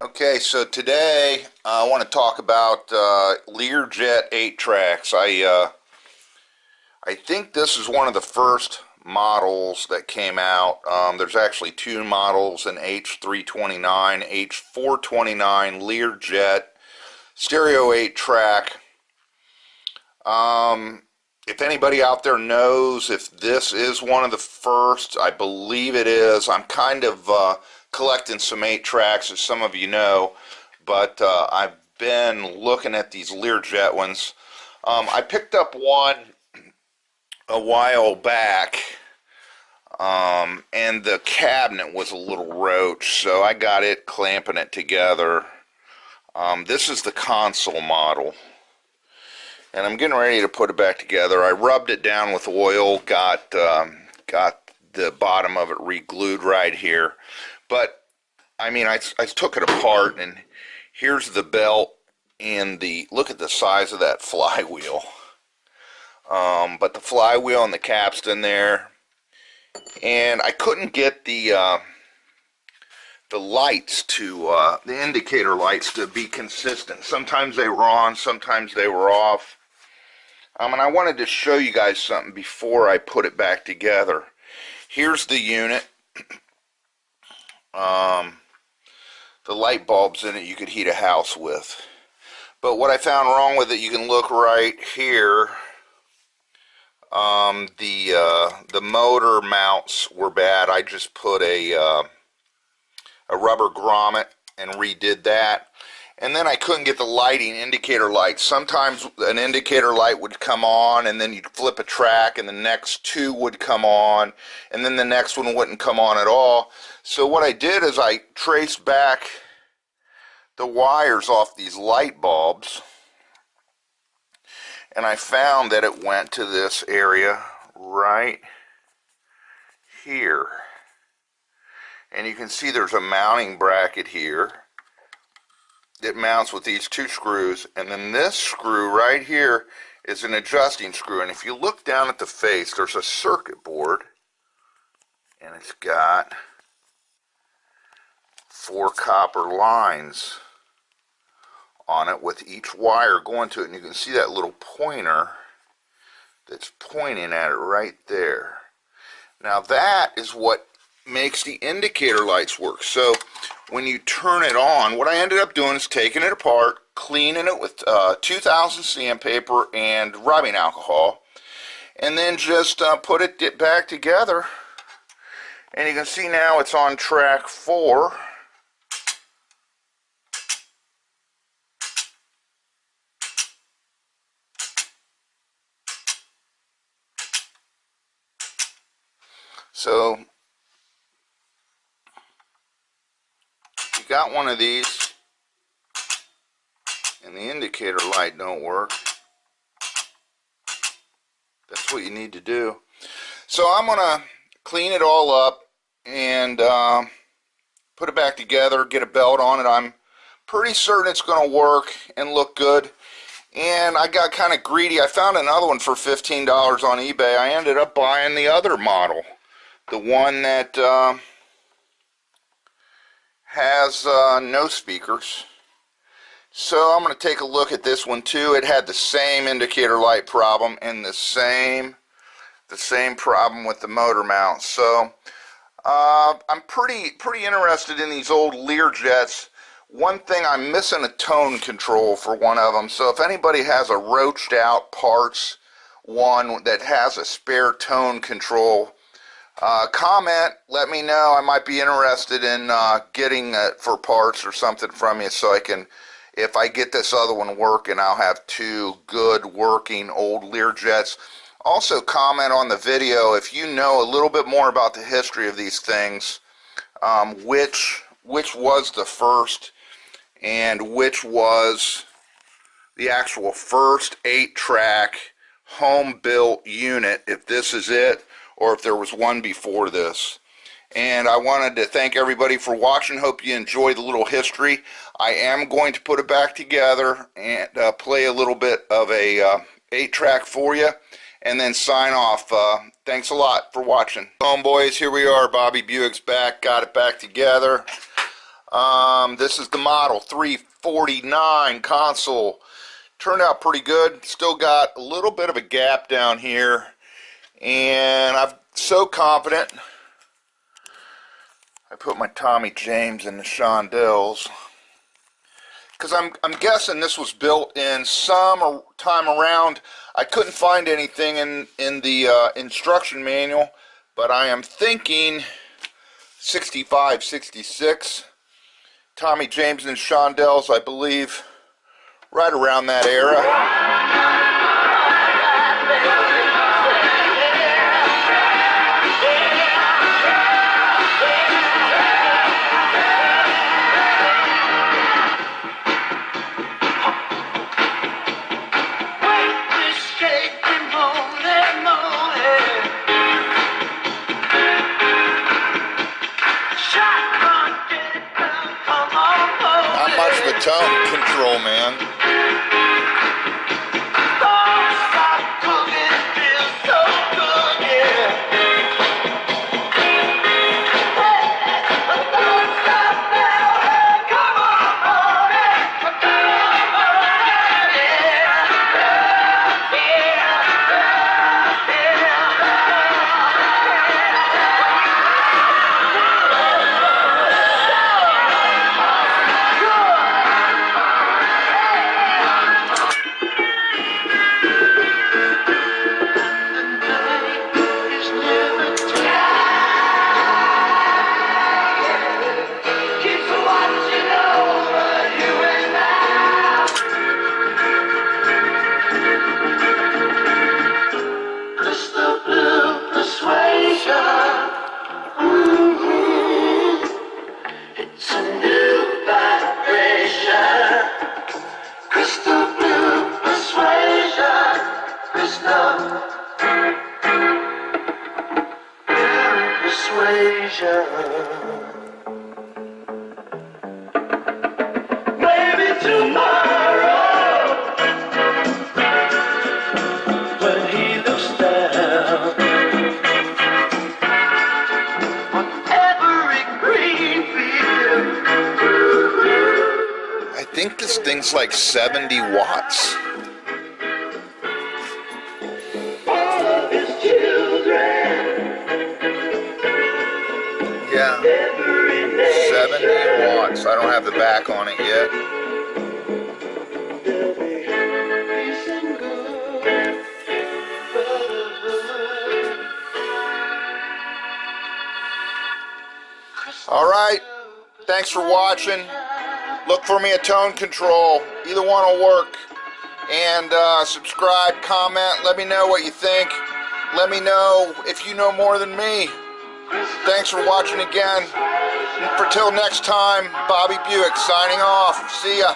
Okay, so today I want to talk about Learjet 8 tracks. I think this is one of the first models that came out. There's actually two models, an H-329, H-429 Learjet stereo 8 track. If anybody out there knows if this is one of the first, I believe it is. I'm kind of collecting some 8 tracks, as some of you know, but I've been looking at these Learjet ones. I picked up one a while back, and the cabinet was a little roach, so I got it clamping it together. This is the console model, and I'm getting ready to put it back together. I rubbed it down with oil, got the bottom of it re-glued right here. But I mean, I took it apart, and here's the belt and look at the size of that flywheel. But the flywheel and the capstan there, and I couldn't get the lights to the indicator lights to be consistent. Sometimes they were on, sometimes they were off. And I wanted to show you guys something before I put it back together. Here's the unit. The light bulbs in it you could heat a house with. But what I found wrong with it, you can look right here. The motor mounts were bad. I just put a rubber grommet and redid that. And then I couldn't get the lighting indicator lights. Sometimes an indicator light would come on, and then you'd flip a track, and the next two would come on, and then the next one wouldn't come on at all. So what I did is I traced back the wires off these light bulbs, and I found that it went to this area right here. And you can see there's a mounting bracket here. It mounts with these two screws, and then this screw right here is an adjusting screw. And if you look down at the face, there's a circuit board, and it's got 4 copper lines on it with each wire going to it, and you can see that little pointer that's pointing at it right there. Now that is what makes the indicator lights work. So when you turn it on, what I ended up doing is taking it apart, cleaning it with 2000 sandpaper and rubbing alcohol, and then just put it back together. And you can see now it's on track 4. So you got one of these and the indicator light don't work. That's what you need to do. So I'm gonna clean it all up and put it back together, get a belt on it. I'm pretty certain it's gonna work and look good. And I got kind of greedy. I found another one for $15 on eBay. I ended up buying the other model, the one that has no speakers. So I'm going to take a look at this one too. It had the same indicator light problem and the same problem with the motor mount. So I'm pretty interested in these old Learjets. One thing, I'm missing a tone control for one of them. So if anybody has a roached out parts one that has a spare tone control, comment, let me know. I might be interested in getting it for parts or something from you, so I can, if I get this other one working, I'll have 2 good working old Learjets. Also comment on the video if you know a little bit more about the history of these things, which was the first and which was the actual first 8-track home-built unit, if this is it, or if there was one before this. And I wanted to thank everybody for watching. Hope you enjoyed the little history. I am going to put it back together and play a little bit of a 8-track for you, and then sign off. Thanks a lot for watching. Homeboys, here we are. Bobby Buick's back. Got it back together. This is the model 349 console. Turned out pretty good. Still got a little bit of a gap down here, and I'm so confident. I put my Tommy James in the chandelles because I'm guessing this was built in some time around. I couldn't find anything in the instruction manual, but I am thinking 65, 66. Tommy James and chandelles, I believe, right around that era. Not much of a tone control, man. Maybe tomorrow, when he looks down on every green field. I think this thing's like 70 watts. Yeah, 70 watts. I don't have the back on it yet. Alright, thanks for watching. Look for me at Tone Control. Either one will work. And subscribe, comment, let me know what you think. Let me know if you know more than me. Thanks for watching again. Until next time, Bobby Buick signing off. See ya.